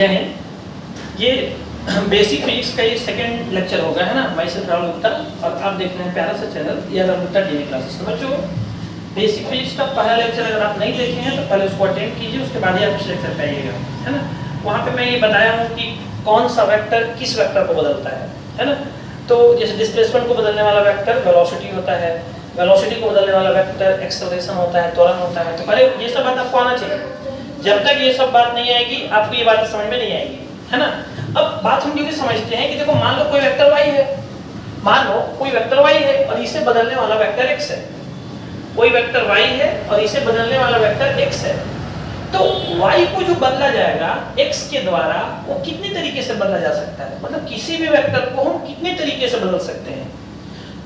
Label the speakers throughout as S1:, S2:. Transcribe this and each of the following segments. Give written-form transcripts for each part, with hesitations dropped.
S1: है ये basic physics का ये सेकंड लेक्चर होगा, है ना। मैं से राहुल गुप्ता और आप देख रहे हैं प्यारा सा चैनल या राहुल गुप्ता डीएनए क्लासेस। तो बच्चों, बेसिक फिजिक्स का पहला लेक्चर अगर आप नहीं देखे हैं तो पहले उसको अटेंड कीजिए, उसके बाद ही आप इस लेक्चर पे आइएगा, है ना। वहाँ पे मैं ये बताया हूँ कि कौन सा वेक्टर किस वेक्टर को बदलता है ना। तो जैसे डिस्प्लेसमेंट को बदलने वाला वेक्टर वेलोसिटी होता है, वेलोसिटी को बदलने वाला वेक्टर एक्सेलरेशन होता है, त्वरण होता है। तो पहले ये सब बात आपको आना चाहिए। जब तक ये सब बात नहीं आएगी आपको ये बात समझ में नहीं आएगी, है ना। अब बात हम क्योंकि समझते हैं कि देखो, मान लो कोई वेक्टर y है, मान लो कोई वेक्टर y है और इसे बदलने वाला वेक्टर x है। कोई वेक्टर y है और इसे बदलने वाला वेक्टर x है। तो y को जो बदला जाएगा x के द्वारा, वो कितने तरीके से बदला जा सकता है, मतलब किसी भी वेक्टर को हम कितने तरीके से बदल सकते हैं।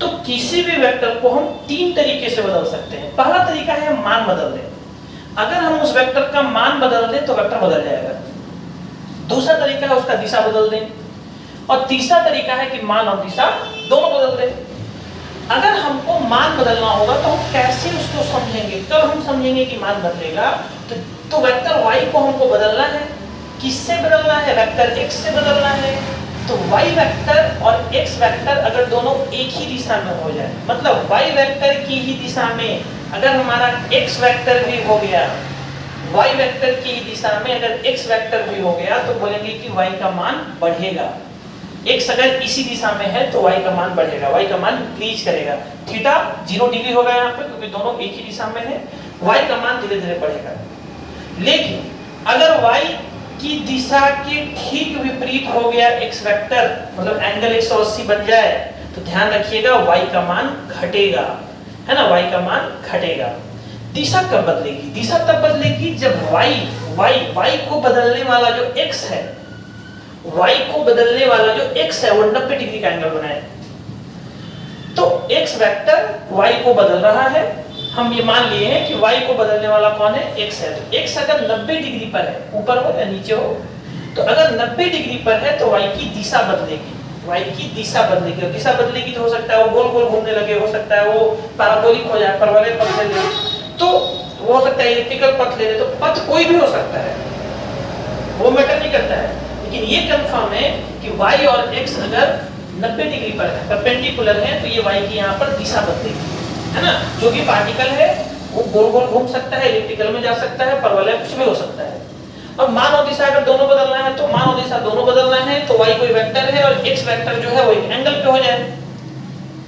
S1: तो किसी भी वेक्टर को हम तीन तरीके से बदल सकते हैं। पहला तरीका है मान बदल दें। अगर हम उस वेक्टर का मान बदल दें तो वेक्टर बदल जाएगा। दूसरा तरीका है उसका दिशा बदल दें, और तीसरा तरीका है कि मान और दिशा दोनों बदल दें। अगर हमको मान बदलना होगा तो हम कैसे उसको समझेंगे, कब हम समझेंगे कि मान बदलेगा। तो वेक्टर y को हमको बदलना है। किससे बदलना है? वेक्टर x से बदलना है। तो y वेक्टर और x वेक्टर अगर दोनों एक ही दिशा में हो जाए, मतलब y वेक्टर की ही दिशा में अगर हमारा x वेक्टर भी हो गया, y वेक्टर की ही दिशा में अगर x वेक्टर भी हो गया, तो बोलेंगे कि y का मान बढ़ेगा। x अगर इसी दिशा में है तो y का मान बढ़ेगा, y का मान इंक्रीज करेगा। थीटा 0 डिग्री होगा यहाँ पे, क्योंकि दोनों एक ही दिशा में है। y का मान धीरे धीरे बढ़ेगा। लेकिन अगर y की दिशा के ठीक विपरीत हो गया x वेक्टर, मतलब एंगल 180 बन जाए, तो ध्यान रखिएगा y का मान घटेगा, है ना। y का मान घटेगा। दिशा कब बदलेगी? दिशा तब बदलेगी जब y को बदलने वाला जो x है, y को बदलने वाला जो x है वो 90 डिग्री का एंगल बनाए। तो x वेक्टर y को बदल रहा है। हम ये मान लिए हैं कि y को बदलने वाला कौन है? x है। तो x अगर 90 डिग्री पर है, ऊपर हो या नीचे हो, तो अगर 90 डिग्री पर है तो y की दिशा बदलेगी। y की दिशा बदलेगी, और दिशा बदलेगी तो हो सकता है वो गोल गोल घूमने लगे, हो सकता है वो पैराबोलिक हो जाए, परवलय पथ ले ले, तो वो हो सकता है इलिप्टिकल पथ ले ले। तो पथ कोई भी हो सकता है, वो मैटर नहीं करता है। लेकिन ये कंफर्म है कि y और x अगर 90 डिग्री पर है, परपेंडिकुलर है, तो ये y की यहाँ पर दिशा बदलेगी, है ना। जो भी पार्टिकल है वो गोल गोल घूम सकता है, इलिप्टिकल में जा सकता है, परवलय कुछ भी हो सकता है। अब मान और दिशा अगर दोनों बदलना है, तो मान और दिशा दोनों बदलना है, तो y कोई वेक्टर है और x वेक्टर जो है वो एक एंगल पे हो जाए।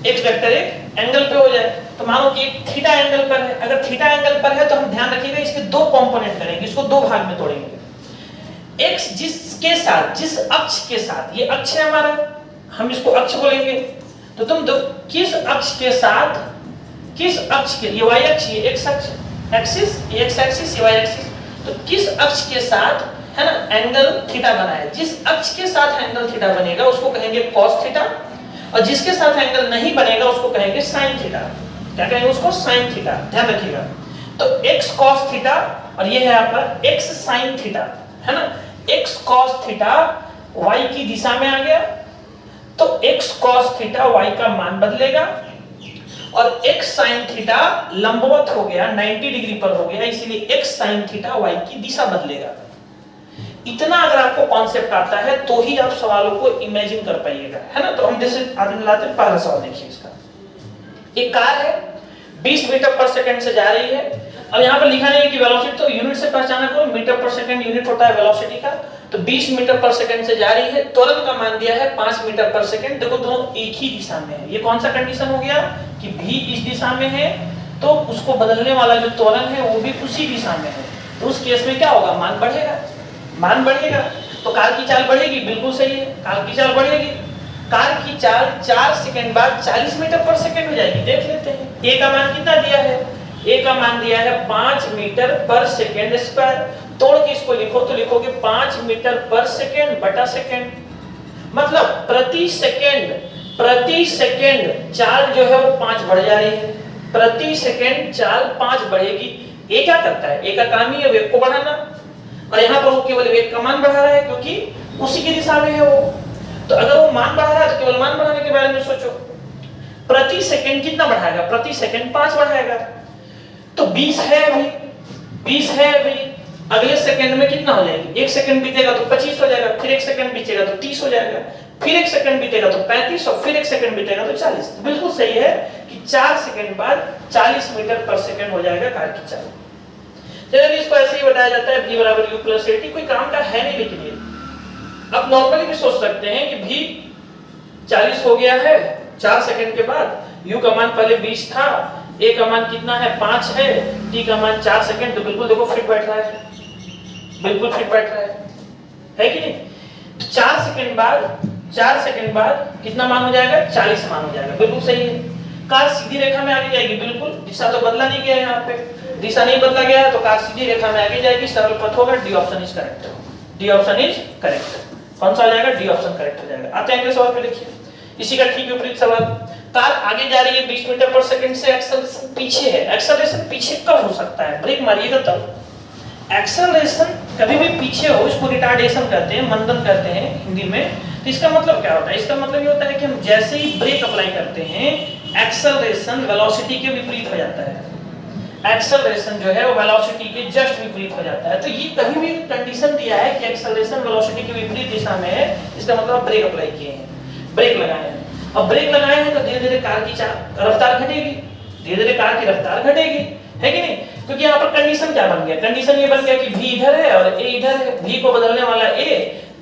S1: x वेक्टर एक एंगल पे हो जाए, तो मानो कि एक थीटा एंगल पर है। अगर थीटा एंगल पर है तो हम ध्यान रखिएगा इसके दो कंपोनेंट करेंगे, इसको दो भाग में तोड़ेंगे। x जिसके साथ, जिस अक्ष के साथ, ये अक्ष है हमारा, हम इसको अक्ष बोलेंगे। तो तुम दो किस अक्ष के साथ, किस अक्ष के, ये y अक्ष, ये x अक्ष, एक्सिस, ये x एक्सिस, ये y एक्सिस, तो किस अक्ष के साथ, है ना, एंगल थीटा बना है। जिस अक्ष के साथ एंगल थीटा बनेगा उसको कहेंगे cos थीटा, और जिसके साथ एंगल नहीं बनेगा उसको कहेंगे sin थीटा। क्या कहेंगे उसको? sin theta. ध्यान रखिएगा। तो x cos थीटा और ये है आपका x sin थीटा, है ना। x cos थीटा y की दिशा में आ गया, तो x cos थीटा y का मान बदलेगा, और x sin थीटा लंबवत हो गया, 90 डिग्री पर हो गया, इसीलिए x sin थीटा y की दिशा बदलेगा। इतना अगर आपको कॉन्सेप्ट आता है तो ही आप सवालों को इमेजिन कर पाइएगा, है ना। तो हम जैसे आगे लाते हैं, पहला सवाल देखिए इसका। एक कार है 20 मीटर पर सेकंड से जा रही है। अब यहाँ पर लिखा नहीं है कि वेलोसिटी, तो यूनिट से पहचाना करो, मीटर पर सेकंड यूनिट होता है वेलोसिटी का। तो 20 मीटर पर सेकंड से जा रही है, त्वरण का मान दिया है 5 मीटर पर सेकंड। देखो दोनों एक ही दिशा में है। ये कौन सा कंडीशन हो गया कि v इस दिशा में है, तो उसको बदलने वाला जो त्वरण है वो भी उसी दिशा में है। तो उस केस में क्या होगा? मान बढ़ेगा, मान बढ़ेगा। तो कार की चाल बढ़ेगी, बिल्कुल सही है, कार की चाल बढ़ेगी। कार की चाल 4 सेकंड बाद 40 मीटर पर सेकंड हो जाएगी। देख लेते हैं a का मान कितना दिया है। a का मान दिया है 5 मीटर पर सेकंड स्क्वायर। तोड़ के इसको लिखो तो लिखोगे 5 मीटर पर सेकंड बटा सेकंड, मतलब प्रति सेकंड चाल जो है वो 5 बढ़ जा रही है। प्रति सेकंड चाल 5 बढ़ेगी। a क्या करता है? a का काम ही है वेग को बढ़ाना, और यहाँ पर वो केवल वेग का मान बढ़ा रहा है क्योंकि उसी की दिशा में है वो। तो अगर वो मान बढ़ा रहा है तो केवल मान बढ़ाने के बारे में सोचो। प्रति सेकंड कितना बढ़ाएगा? प्रति सेकंड 5 बढ़ाएगा। तो 20 है अभी, 20 है अभी, अगले सेकंड में कितना हो जाएगी, 1 सेकंड बीतेगा तो 25 हो जाएगा, फिर 1 सेकंड बीतेगा तो 30 हो जाएगा, फिर 1 सेकंड बीतेगा तो 35 और फिर 1 सेकंड बीतेगा तो 40। तो बिल्कुल सही है कि 4 सेकंड बाद 40 मीटर पर सेकंड हो जाएगा कार की चाल। जनरली इसको ऐसे ही बताया जाता है v बराबर u प्लस at, कोई काम का है नहीं लेकिन ये आप नॉर्मली भी सोच सकते हैं कि v 40 हो गया है 4 सेकंड के बाद, u का मान पहले 20 था, a का मान कितना है 5 है, t का मान 4 सेकंड, तो बिल्कुल देखो फिट बैठ रहा है, बिल्कुल फिट बैठ रहा है कि नहीं। तो 4 सेकंड बाद कितना मान हो जाएगा, 40 मान हो जाएगा, बिल्कुल सही है। कार सीधी रेखा में आगे जाएगी, बिल्कुल, दिशा तो बदला नहीं गया है, यहाँ पे दिशा नहीं बदला गया है तो कार सीधी रेखा में आगे जाएगी, सरल पथ होगा, D option is correct, D option is correct. कौन सा आ जाएगा, डी ऑप्शन करेक्ट हो जाएगा। आते हैं अगले सवाल पे, देखिए इसी का ठीक विपरीत सवाल। कार आगे जा रही है 20 मीटर पर सेकंड से, एक्सेलरेशन पीछे है। एक्सेलरेशन पीछे कब हो सकता है, ब्रेक मारिएगा तब। एक्सेलरेशन कभी भी पीछे हो, इसको रिटार्डेशन कहते हैं, मंदन कहते हैं हिंदी में। तो इसका मतलब क्या होता है, इसका मतलब ये होता है कि हम जैसे ही ब्रेक अप्लाई करते हैं, एक्सेलरेशन वेलोसिटी के विपरीत हो जाता है। एक्सेलरेशन जो है वो वेलोसिटी के जस्ट विपरीत हो जाता है। तो ये कभी भी कंडीशन दिया है कि एक्सेलरेशन वेलोसिटी के विपरीत दिशा में है, इसका मतलब ब्रेक अप्लाई किए हैं, ब्रेक लगाए हैं। अब ब्रेक लगाए हैं तो धीरे धीरे कार की रफ्तार घटेगी, धीरे धीरे कार की रफ्तार घटेगी, है कि नहीं। क्योंकि यहाँ पर कंडीशन क्या बन गया, कंडीशन ये बन गया कि v इधर है और a इधर है। v को बदलने वाला a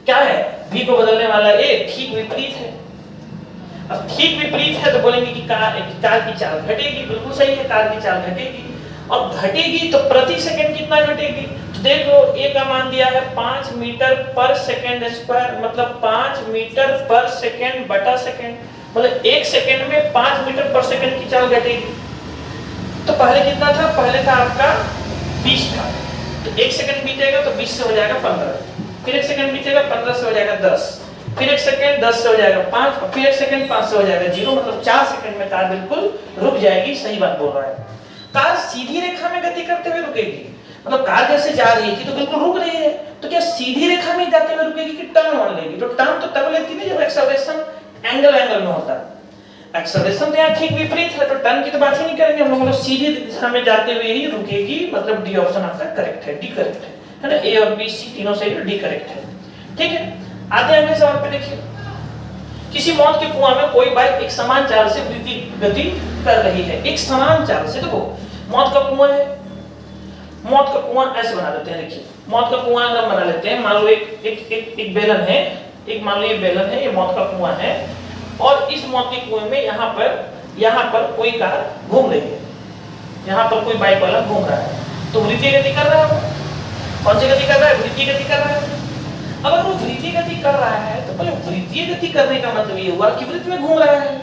S1: क्या है, v को बदलने वाला a ठीक विपरीत है। अब ठीक विपरीत है तो बोलेंगे कि कार की चाल घटेगी, बिल्कुल सही है, कार की चाल घटेगी। और घटेगी तो प्रति सेकंड कितना घटेगी, तो देख लो a का मान दिया है 5 मीटर पर सेकंड स्क्वायर, मतलब 5 मीटर पर सेकंड बटा सेकंड, मतलब 1 सेकंड में 5 मीटर पर सेकंड की चाल घटेगी। तो पहले कितना था, पहले था आपका 20 था, तो 1 सेकंड बीतेगा तो 20 से हो जाएगा 15, फिर 1 सेकंड बीतेगा 15 से हो जाएगा 10, फिर 1 सेकंड 10 से हो जाएगा 5, और फिर 1 सेकंड 5 से हो जाएगा 0, मतलब 4 सेकंड में कार बिल्कुल रुक जाएगी। सही बात बोल रहा है। कार सीधी रेखा में गति करते हुए रुकेगी, मतलब कार जैसे जा रही थी तो बिल्कुल रुक रही है, तो क्या सीधी रेखा में जाते हुए रुकेगी कि टर्न मान लेगी। तो टर्न तो तब लेती है जब एक्सेलरेशन एंगल में होता है। एक्सेलरेशन तो यहाँ ठीक विपरीत है, तो टर्न की तो बात ही नहीं करेंगे हम लोग, मतलब सीधी दिशा में जाते हुए ही रुकेगी, मतलब डी ऑप्शन आपका करेक्ट है, डी करेक्ट है ना। ए और बी सी तीनों से डी करेक्ट है, ठीक है। आते हैं अगले सवाल पे, देखिए किसी मौत के कुआं में कोई बाइक एक समान चाल से गति कर रही है, एक समान चाल से। देखो मौत का कुआं है, मौत का कुआं ऐसे बना लेते हैं, देखिए मौत का कुआं अगर बना लेते हैं, मान लो एक बेलन है, एक मान लो ये बेलन है, ये मौत का कुआं है, और इस मौत के कुएं में यहाँ पर कोई कार घूम रही है, यहाँ पर कोई बाइक वाला घूम रहा है, तो वृत्तीय गति कर रहा है। कौन सी गति कर रहा है, वृत्तीय गति कर रहा है। अब अगर वो वृत्तीय गति कर रहा है तो पहले वृत्तीय गति करने का मतलब ये हुआ कि वृत्त में घूम रहा है,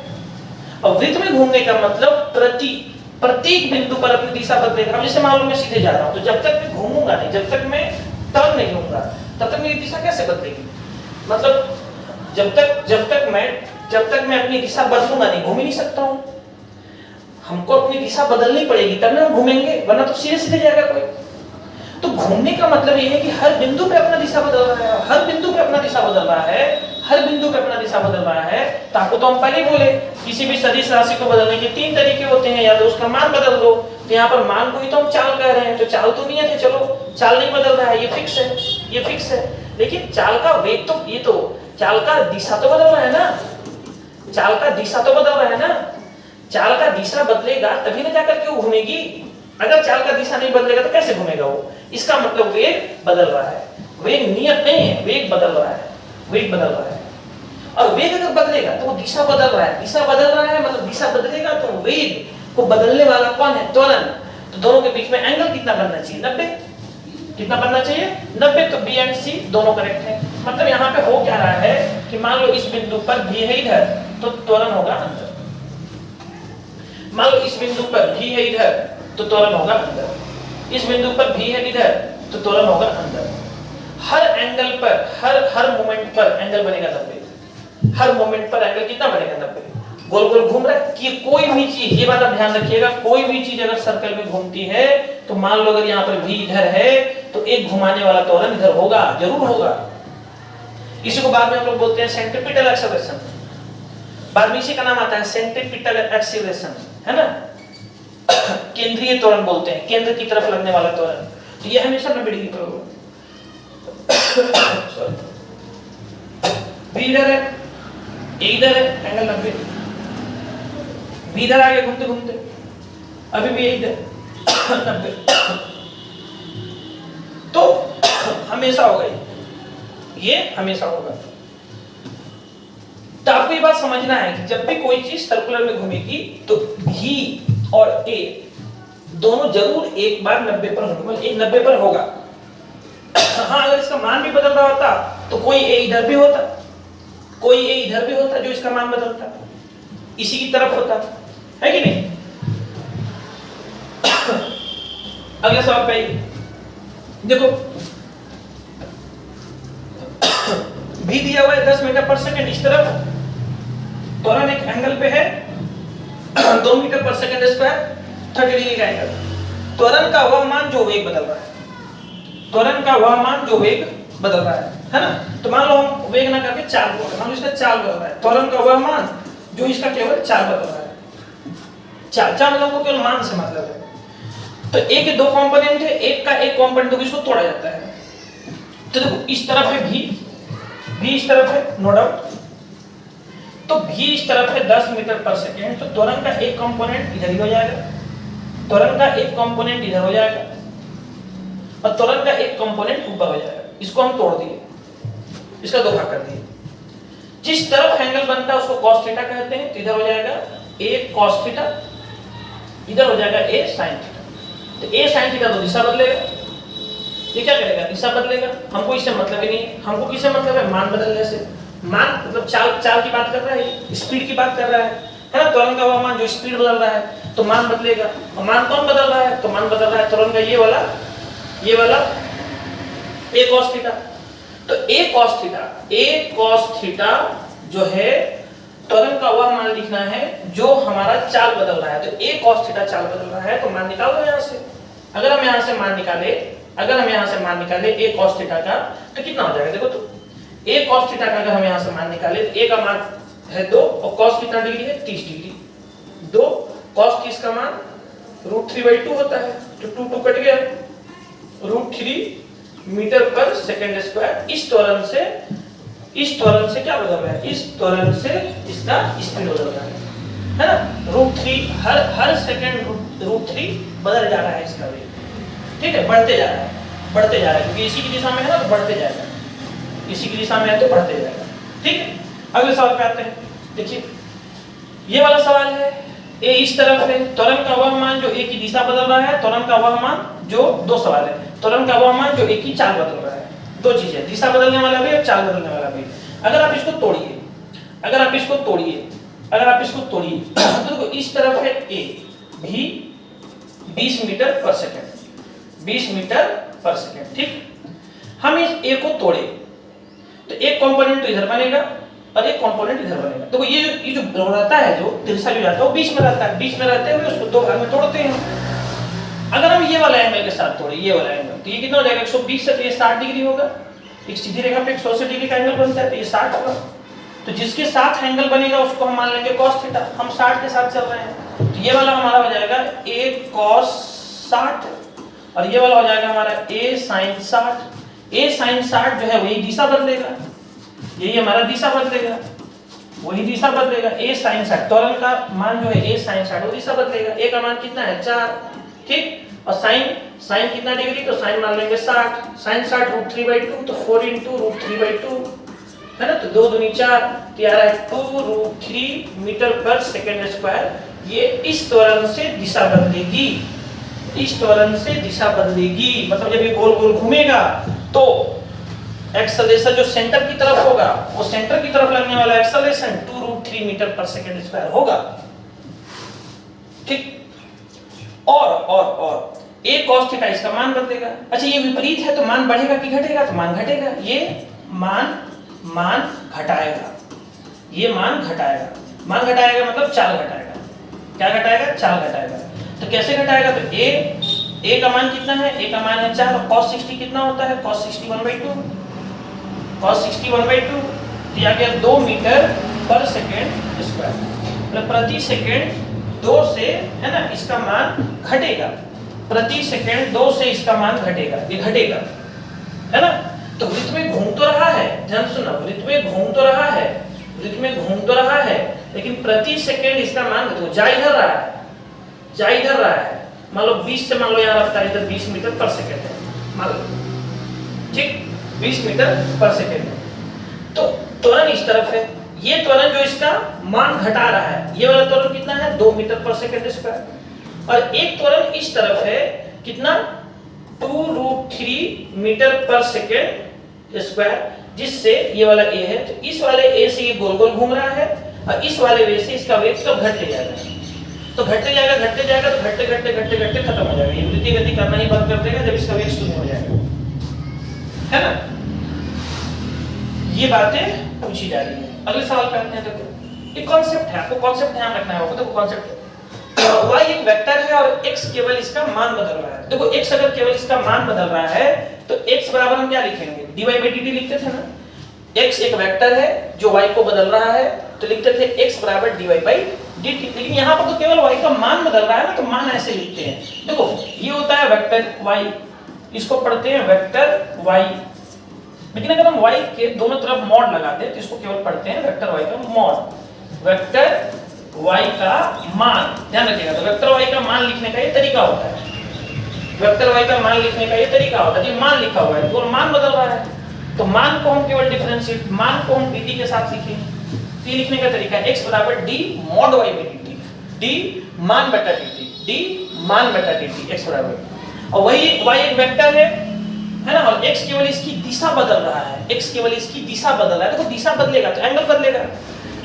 S1: और वृत्त में घूमने का मतलब प्रत्येक बिंदु पर अपनी दिशा बदलेगा। अब जैसे मान लो मैं सीधे जा रहा हूँ, तो जब तक मैं घूमूंगा नहीं, जब तक मैं टर्न नहीं लूंगा, तब तक मेरी दिशा कैसे बदलेगी। मतलब जब तक मैं अपनी दिशा बदलूंगा नहीं, घूम ही नहीं सकता हूँ। हमको अपनी दिशा बदलनी पड़ेगी तब ना हम घूमेंगे, वरना तो सीधे सीधे जाएगा कोई। तो घूमने का मतलब ये है कि हर बिंदु पे अपना दिशा बदल रहा है, हर बिंदु पे अपना दिशा बदल रहा है, हर बिंदु पे अपना दिशा बदल रहा है। तो आपको तो हम पहले बोले किसी भी सदिश राशि को बदलने के 3 तरीके होते हैं, या तो उसका मान बदल दो, तो यहाँ पर मान को ही तो हम चाल कह रहे हैं, तो चाल तो नियत है, चलो चाल नहीं बदल रहा है, ये फिक्स है, ये फिक्स है। लेकिन चाल का वेग तो, ये तो चाल का दिशा तो बदल रहा है ना, चाल का दिशा तो बदल रहा है ना। चाल का दिशा बदलेगा तभी ना जाकर के वो घूमेगी, अगर चाल का दिशा नहीं बदलेगा तो कैसे घूमेगा वो। इसका मतलब वेग बदल रहा है, वेग नियत नहीं है, वेग बदल रहा है, वेग बदल रहा है। और वेग अगर बदलेगा तो वो दिशा बदल रहा है, दिशा बदल रहा है मतलब दिशा बदलेगा, तो वेग को बदलने वाला कौन है, त्वरण। तो दोनों के बीच में एंगल कितना बनना चाहिए, 90। कितना बनना चाहिए, 90। तो बी एंड सी दोनों करेक्ट है। मतलब यहाँ पे हो क्या रहा है कि मान लो इस बिंदु पर भी है इधर, तो त्वरण होगा अंदर। मान लो इस बिंदु पर भी है इधर, तो त्वरण होगा अंदर। इस बिंदु पर भी है इधर, तो त्वरण होगा अंदर। हर एंगल पर, हर मोमेंट पर एंगल बनेगा 90। हर मोमेंट पर एंगल कितना बनेगा, 90। गोल गोल घूम रहा है कि कोई भी चीज, ये बात आप ध्यान रखिएगा, कोई भी चीज अगर सर्कल में घूमती है तो मान लो अगर यहाँ पर भी इधर है तो एक घुमाने वाला त्वरण इधर होगा, जरूर होगा। इसी को बाद में हम लोग बोलते हैं सेंट्रीपिटल एक्सेलरेशन, बाद में इसी का नाम आता है सेंट्रीपिटल एक्सेलरेशन, है ना। केंद्रीय त्वरण बोलते हैं, केंद्र की तरफ लगने वाला त्वरण। तो ये हमेशा 90 डिग्री पर होगा। बी इधर है, ए इधर है, एंगल 90। बी इधर आगे घूमते घूमते अभी भी ए इधर 90। तो हमेशा होगा ये हमेशा होगा। तो आपको ये बात समझना है कि जब भी कोई चीज सर्कुलर में घूमेगी तो भी और ए दोनों जरूर एक बार 90 पर होंगे, एक 90 पर होगा। हाँ, अगर इसका मान भी बदल रहा होता तो कोई ए इधर भी होता, कोई ए इधर भी होता जो इसका मान बदलता, इसी की तरफ होता है कि नहीं। अगला सवाल पे देखो, भी दिया हुआ है 10 मीटर पर सेकंड इस तरफ, त्वरण एक एंगल पे है 2 मीटर पर सेकंड स्क्वायर 30 डिग्री का एंगल। त्वरण का वह मान जो वेग बदल रहा है, त्वरण का वह मान जो वेग बदल रहा है ना। तो मान लो हम वेग ना करके चाल बोल रहे हैं, हम इसका चाल बदल रहा है। त्वरण का वह मान जो इसका केवल चाल बदल रहा है। चाल मतलब केवल मान से मतलब है। तो ए के दो कंपोनेंट है, एक का एक कंपोनेंट इसको तोड़ा जाता है। तो देखो इस तरफ है भी इस तरफ है, नो डाउट। तो भी इस तरफ है 10 मीटर पर सेकेंड, तो त्वरण का एक कंपोनेंट इधर ही हो जाएगा, त्वरण का एक कंपोनेंट इधर हो जाएगा और त्वरण का एक कंपोनेंट ऊपर हो जाएगा। इसको हम तोड़ दिए, इसका दो भाग कर दिए। जिस तरफ एंगल बनता है उसको cos थीटा कहते हैं। तो इधर हो जाएगा a cos थीटा, इधर हो जाएगा a sin थीटा। तो a sin थीटा तो दिशा बदलेगा, ये क्या करेगा, दिशा बदलेगा। हमको इससे मतलब ही नहीं है, हमको किससे मतलब है, मान बदलने से। मान मतलब चाल की बात कर रहा है, स्पीड की बात कर रहा है ना। त्वरण का वह मान जो स्पीड बदल रहा है तो मान बदलेगा। और मान कौन बदल रहा है, तो मान बदल रहा है त्वरण का ये वाला a cos थीटा। तो a cos थीटा जो है त्वरण का वह मान लिखना है जो हमारा चाल बदल रहा है। तो a cos थीटा चाल बदल रहा है, तो मान निकाल दो यहाँ से। अगर हम यहाँ से मान निकाले a cos थीटा का तो कितना हो जाएगा, देखो तो a cos थीटा का अगर हम यहाँ से मान निकाले तो a का मान है 2 और cos कितना डिग्री है, 30 डिग्री। 2 cos 30 का मान √3/2 होता है, तो 2 कट गया, √3 मीटर पर सेकंड स्क्वायर। इस त्वरण से क्या बदल रहा है, इस त्वरण से इसका स्पीड बदल रहा है ना। √3 हर सेकंड √3 बदल जा रहा है इसका वेग, ठीक है, बढ़ते जा रहा है क्योंकि इसी की दिशा में है ना, तो बढ़ते जाएगा, इसी की दिशा में है तो बढ़ते जाएगा, ठीक है। अगले सवाल पे आते हैं। देखिए ये वाला सवाल है, ए इस तरफ है, त्वरण का वह मान जो ए की दिशा बदल रहा है, त्वरण का वह मान जो दो सवाल है, त्वरण का वह मान जो ए की चाल बदल रहा है। दो चीजें, दिशा बदलने वाला भी और चाल बदलने वाला भी। अगर आप इसको तोड़िए तो देखो इस तरफ है ए भी 20 मीटर पर सेकंड, ठीक। हम इस ए को तोड़े तो एक कंपोनेंट तो इधर बनेगा और एक कंपोनेंट इधर बनेगा। देखो ये जो रहता है, जो तिरछा जो जाता है वो बीच में रहता है, बीच में रहते हुए उसको दो भाग में तोड़ते हैं। अगर हम ये वाला एंगल के साथ तोड़े, ये वाला एंगल, तो ये कितना हो जाएगा, 120 से, तो ये 60 डिग्री होगा। एक सीधी रेखा पे 180 डिग्री का एंगल बनता है, तो ये 60 होगा। तो जिसके साथ एंगल बनेगा उसको हम मान लेंगे cos थीटा। हम 60 के साथ चल रहे हैं, तो ये वाला हमारा हो जाएगा a cos 60 और ये वाला हो जाएगा हमारा a sin 60। a sin 60 जो है वही दिशा बदलेगा, यही हमारा दिशा बदलेगा, वही दिशा बदलेगा। a sin 60 त्वरण का मान जो है a sin 60 वो दिशा बदलेगा। a का मान कितना है, 4, ठीक। और sin कितना डिग्री, तो sin मान लेंगे 60, sin 60 √3/2, तो 4 × √3/2 है ना। तो 2 दूनी 4, तो आ रहा है 2√3 मीटर पर सेकंड स्क्वायर। ये इस त्वरण से दिशा बदलेगी, मतलब जब ये गोल गोल घूमेगा तो एक्सेलरेशन जो सेंटर की तरफ होगा, वो सेंटर की तरफ लगने वाला एक्सेलरेशन 2√3 मीटर पर सेकंड स्क्वायर होगा, ठीक। और a cos थीटा इसका मान बदलेगा। अच्छा ये विपरीत है तो मान बढ़ेगा कि घटेगा, तो मान घटेगा। ये मान घटाएगा, मतलब चाल घटाएगा। क्या घटाएगा, चाल घटाएगा। तो कैसे घटाएगा, तो a का मान कितना है, a का मान है 4 और cos 60 कितना होता है, cos 60 1/2, तो आ गया 2 मीटर पर सेकंड स्क्वायर। मतलब प्रति सेकंड 2 से है ना इसका मान घटेगा, प्रति सेकंड 2 से इसका मान घटेगा, ये घटेगा, है ना। तो वृत्त में घूम तो रहा है, ध्यान से सुनना, वृत्त में घूम तो रहा है, वृत्त में घूम तो रहा है, लेकिन प्रति सेकंड इसका मान तो जा इधर रहा है, जा इधर रहा है। मान लो 20 से, मान लो यहाँ रफ्तार इधर 20 मीटर पर सेकंड है, मान लो, ठीक, 20 मीटर पर सेकंड है। तो त्वरण इस तरफ है, ये त्वरण जो इसका मान घटा रहा है, ये वाला त्वरण कितना है 2 मीटर पर सेकंड स्क्वायर, और एक त्वरण इस तरफ है कितना 2√3 मीटर पर सेकंड स्क्वायर, जिससे ये वाला ए है, तो इस वाले ए से ये गोल गोल घूम रहा है, और इस वाले वे से इसका वेग कब घटते जाएगा, तो घटते जाएगा, घटते जाएगा, तो घटते घटते घटते घटते खत्म हो जाएगा, ये वृत्तीय गति करना ही बंद कर देगा जब इसका वेग शून्य हो जाएगा, है ना। ये बातें पूछी जा रही है। अगले सवाल पे आते हैं। देखो एक कॉन्सेप्ट है, आपको कॉन्सेप्ट ध्यान रखना है, देखो कॉन्सेप्ट y एक वेक्टर है और x केवल इसका मान बदल रहा है। देखो x अगर केवल इसका मान बदल रहा है तो x बराबर हम क्या लिखेंगे, dy/dt लिखते थे ना। x एक वेक्टर है जो y को बदल रहा है, तो लिखते थे x बराबर dy/dt, लेकिन यहाँ पर तो केवल y का मान बदल रहा है ना, तो मान ऐसे लिखते हैं। देखो ये होता है वेक्टर y, इसको पढ़ते हैं वेक्टर y, लेकिन अगर हम y के दोनों तरफ मॉड लगा दें तो इसको केवल पढ़ते हैं वेक्टर y का मॉड, वेक्टर y का मान। ध्यान रखिएगा, तो वेक्टर y का मान लिखने का ये तरीका होता है, वेक्टर y का मान लिखने का ये तरीका होता है। ये मान लिखा हुआ है, तो मान बदल रहा है, तो मान को हम केवल डिफरेंशिएट, मान को हम dt के साथ लिखेंगे। तो ये लिखने का तरीका है x बराबर d mod y में dt, d मान बटा dt, d मान बटा dt, x बराबर, और वही y एक वेक्टर है ना, और x केवल इसकी दिशा बदल रहा है, x केवल इसकी दिशा बदल रहा है। देखो दिशा बदलेगा तो एंगल बदलेगा,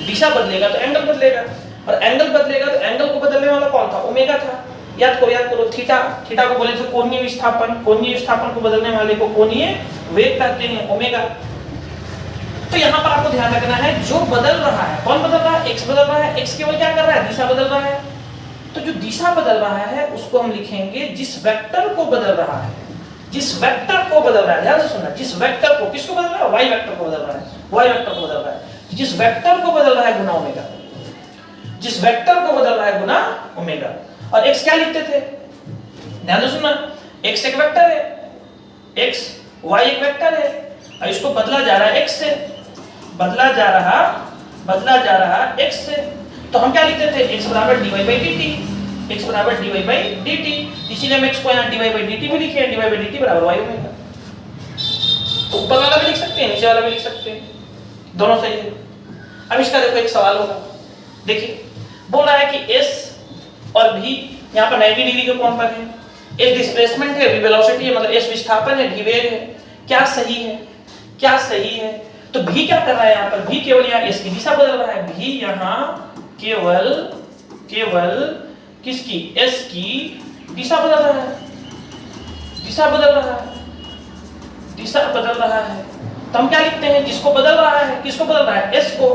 S1: दिशा बदलेगा तो एंगल बदलेगा, और एंगल बदलेगा तो एंगल को बदलने वाला कौन था, ओमेगा था। याद करो थीटा, थीटा को बोले थे कोणीय विस्थापन, कोणीय विस्थापन को बदलने वाले को कोणीय वेग कहते हैं, ओमेगा। तो यहाँ पर आपको ध्यान रखना है, जो बदल रहा है, कौन बदल रहा है, x बदल रहा है, x केवल क्या कर रहा है, दिशा बदल रहा है। तो जो दिशा बदल रहा है उसको हम लिखेंगे जिस वेक्टर को बदल रहा है, जिस वेक्टर को बदल रहा है, ध्यान से सुनना, जिस वेक्टर को, किसको बदल रहा है, y वेक्टर को बदल रहा है, y वेक्टर को बदल रहा है, जिस वेक्टर को बदल रहा है गुना ओमेगा, जिस वेक्टर को बदल रहा है गुना ओमेगा। और x क्या लिखते थे, ध्यान से सुनना, x एक वेक्टर है, x y एक वेक्टर है, और इसको बदला जा रहा है x से, बदला जा रहा x से, तो हम क्या लिखते थे, x बराबर dy/dt, x बराबर dy/dt, इसीलिए हम x को यहाँ dy/dt भी लिखे हैं, dy/dt बराबर y ओमेगा। तो ऊपर वाला भी लिख सकते हैं, नीचे वाला भी लिख सकते हैं, दोनों सही है। अब इसका देखो एक सवाल होगा, देखिए बोल रहा है कि s और v यहाँ पर 90 डिग्री के कोण पर है, s डिस्प्लेसमेंट है, v वेलोसिटी है, मतलब s विस्थापन है, v वेग है, क्या सही है, क्या सही है। तो v क्या कर रहा है यहाँ पर, v केवल यहाँ s की दिशा बदल रहा है, v यहाँ केवल किसकी, s की दिशा बदल रहा है, दिशा बदल रहा है, दिशा बदल रहा है। तो हम क्या लिखते हैं, जिसको बदल रहा है, किसको बदल रहा है, s को,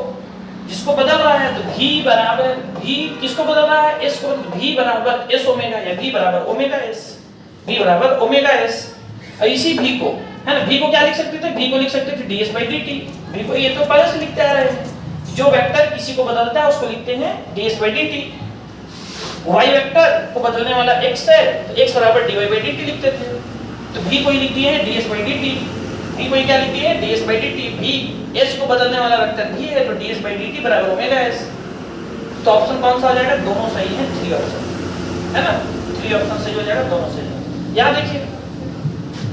S1: जिसको बदल रहा है, तो v बराबर, v किसको बदल रहा है, s को, v बराबर s ओमेगा, या v बराबर ओमेगा s, v बराबर ओमेगा s। और इसी v को, है ना, v को क्या लिख सकते थे, v को लिख सकते थे ds/dt, v को ये तो पहले से लिखते आ रहे हैं, जो वेक्टर किसी को बदलता है उसको लिखते हैं ds/dt। y वेक्टर को बदलने वाला x है, तो x बराबर dy/dt लिखते थे, तो v को ही लिख दिए हैं ds/dt, v को क्या लिख दिए हैं ds/dt, v s को बदलने वाला वेक्टर v है, तो ds/dt बराबर ओमेगा s। तो ऑप्शन कौन सा आ जाएगा, दोनों सही हैं, 3 ऑप्शन, है ना, 3 ऑप्शन सही हो जाएगा, दोनों सही है। यहाँ देखिए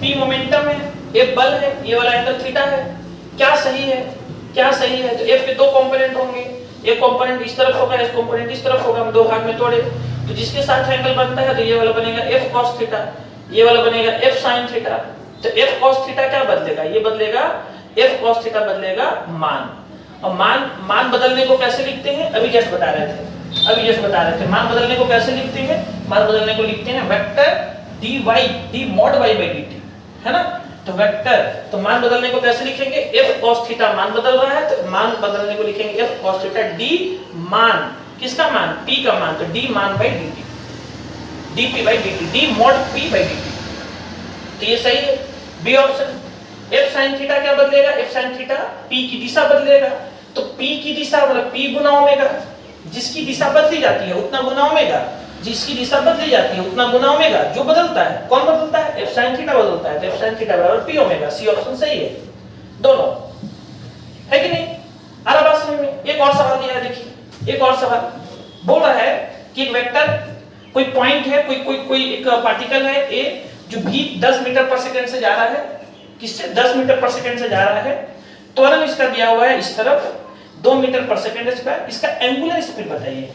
S1: p मोमेंटम है, f बल है, ये वाला एंगल थीटा है, क्या सही है, क्या सही है। तो f के 2 कंपोनेंट होंगे, एक कंपोनेंट इस तरफ होगा, एक कंपोनेंट इस तरफ होगा, हम 2 भाग में तोड़े, तो जिसके साथ एंगल बनता है तो ये वाला बनेगा f cos थीटा, ये वाला बनेगा f sin थीटा। तो f cos थीटा क्या बदलेगा, ये बदलेगा, f cos थीटा बदलेगा मान, और मान बदलने को कैसे लिखते हैं, अभी जस्ट बता रहे थे, मान बदलने को कैसे लिखते हैं, मान बदलने को लिखते हैं vector dy, d mod y/dt, है ना। तो वेक्टर, तो मान बदलने को कैसे लिखेंगे, f cos थीटा मान बदल रहा है, तो मान बदलने को लिखेंगे f cos थीटा, d मान, किसका मान, p का मान, तो d मान by dt, dp/dt, d mod p/dt। तो ये सही है, B option. f sin theta क्या बदलेगा, f sin थीटा p की दिशा बदलेगा, तो p की दिशा मतलब p गुना ओमेगा, जिसकी दिशा बदली जाती है उतना गुना ओमेगा, जिसकी दिशा बदली जाती है उतना गुना ओमेगा। जो बदलता है, कौन बदलता है? एफ साइन थीटा बदलता है, तो एफ साइन थीटा बराबर पी ओमेगा। सी ऑप्शन सही है, दोनों है कि नहीं? आ रहा बात समझ में? एक और सवाल दिया है, देखिए एक और सवाल बोल रहा है कि एक वेक्टर, कोई पॉइंट है, कोई एक पार्टिकल है ए, जो भी 10 मीटर पर सेकंड से जा रहा है। किससे? 10 मीटर पर सेकंड से जा रहा है। त्वरण इसका दिया हुआ है इस तरफ 2 मीटर पर सेकंड स्क्वायर। इसका एंगुलर स्पीड बताइए,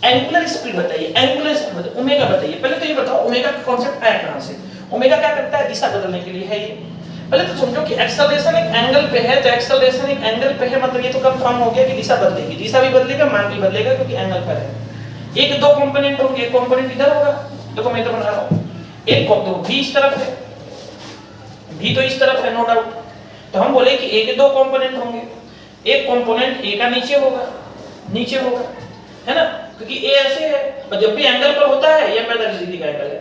S1: एंगुलर स्पीड बताइए, एंगुलर स्पीड बताइए, ओमेगा बताइए। पहले तो ये बताओ ओमेगा का कांसेप्ट आया कहां से? ओमेगा क्या करता है? दिशा बदलने के लिए है ये। पहले तो समझो कि एक्सेलरेशन एक एंगल पे है, तो एक्सेलरेशन एक एंगल पे है, मतलब ये तो कंफर्म हो गया कि दिशा बदलेगी, दिशा भी बदलेगा, मान भी बदलेगा, क्योंकि एंगल पर है। एक दो कंपोनेंट होंगे, एक कंपोनेंट इधर होगा, देखो मैं इधर बना रहा हूं, एक को दो भी इस तरफ है, भी तो इस तरफ है, नो डाउट। तो हम बोले कि एक दो कंपोनेंट होंगे, एक कंपोनेंट ए का नीचे होगा, नीचे होगा, है ना, क्योंकि ए ऐसे है, और जब भी एंगल पर होता है ये 45 डिग्री का एंगल है,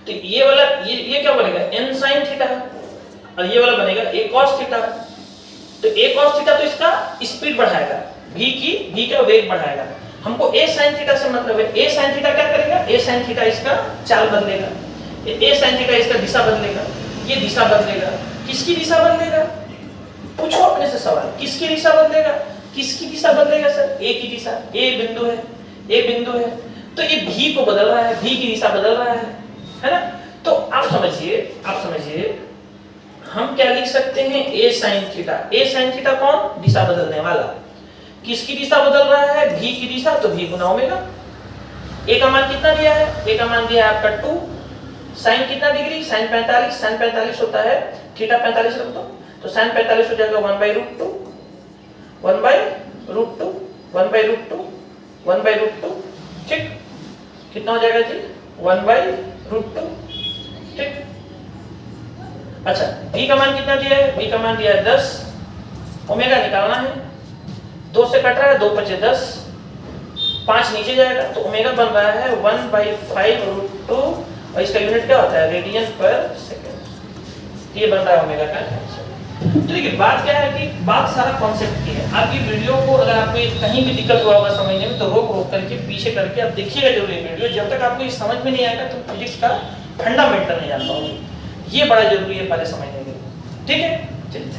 S1: तो ये वाला ये क्या बनेगा? n sin थीटा, और ये वाला बनेगा a cos थीटा। तो a cos थीटा तो इसका स्पीड बढ़ाएगा, v का वेग बढ़ाएगा। हमको a sin थीटा से मतलब है, a sin थीटा क्या करेगा? a sin थीटा इसका चाल बदलेगा, a sin थीटा इसका दिशा बदलेगा, ये दिशा बदलेगा। किसकी दिशा बदलेगा? पूछो अपने से सवाल, किसकी दिशा बदलेगा? किसकी दिशा बदलेगा सर? a की दिशा, a बिंदु है, a बिंदु है, तो ये v को बदल रहा है, v की दिशा बदल रहा है ना? तो आप समझिए हम क्या लिख सकते हैं? a sin theta. a sin theta कौन? दिशा बदलने वाला। किसकी दिशा बदल रहा है? v की दिशा, तो v गुना ओमेगा। a का मान कितना दिया है? a का मान दिया है आपका 2, sin कितना डिग्री? sin 45, sin 45 होता है, थीटा 45 रख दो, तो sin 45 हो जाएगा 1/√2, 1/√2, 1/√2, 1/√2, ठीक? कितना हो जाएगा जी? 1/√2, ठीक? अच्छा, v का मान कितना दिया है? v का मान दिया है 10, ओमेगा निकालना है, 2 से कट रहा है, 2 × 10, 5 नीचे जाएगा, तो ओमेगा बन रहा है 1/5√2, और इसका यूनिट क्या होता है? रेडियन पर सेकंड। ये बन रहा है ओमेगा का आंसर। तो देखिए बात क्या है कि बात सारा कॉन्सेप्ट की है। आप ये वीडियो को अगर आपको कहीं भी दिक्कत हुआ होगा समझने में, तो रोक करके पीछे करके आप देखिएगा जरूर ये वीडियो। जब तक आपको ये समझ में नहीं आएगा तो फिजिक्स का फंडामेंटल नहीं जान पाओगे। ये बड़ा जरूरी है पहले समझने के लिए, ठीक है? चलिए।